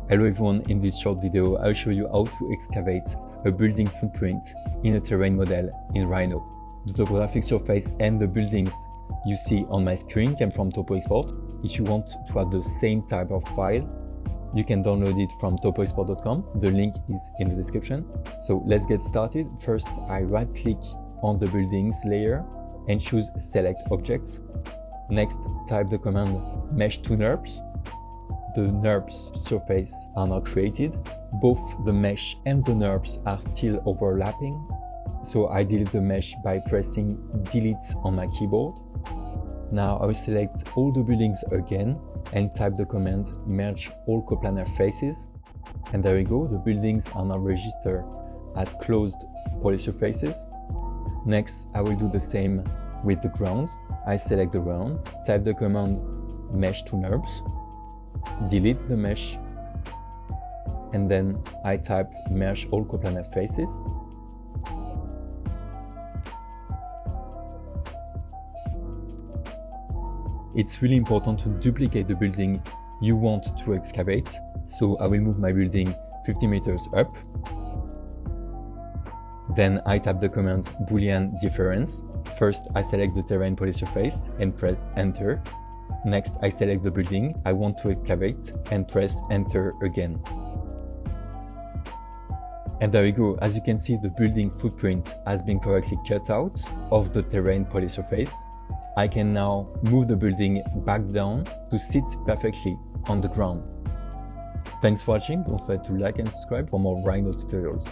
Hello everyone, in this short video I'll show you how to excavate a building footprint in a terrain model in Rhino. The topographic surface and the buildings you see on my screen came from TopoExport. If you want to have the same type of file, you can download it from TopoExport.com. The link is in the description. So let's get started. First, I right click on the buildings layer and choose select objects. Next, type the command MeshToNURB. The NURBS surface are now created. Both the mesh and the NURBS are still overlapping. So I delete the mesh by pressing delete on my keyboard. Now I will select all the buildings again and type the command MergeAllCoplanarFaces. And there we go, the buildings are now registered as closed polysurfaces. Next, I will do the same with the ground. I select the ground, type the command MeshToNURB, delete the mesh, and then I typed MergeAllCoplanarFaces. It's really important to duplicate the building you want to excavate. So I will move my building 50 meters up. Then I type the command BooleanDifference. First, I select the terrain polysurface and press enter. Next, I select the building I want to excavate and press enter again. And there we go. As you can see, the building footprint has been correctly cut out of the terrain polysurface. I can now move the building back down to sit perfectly on the ground. Thanks for watching. Don't forget to like and subscribe for more Rhino tutorials.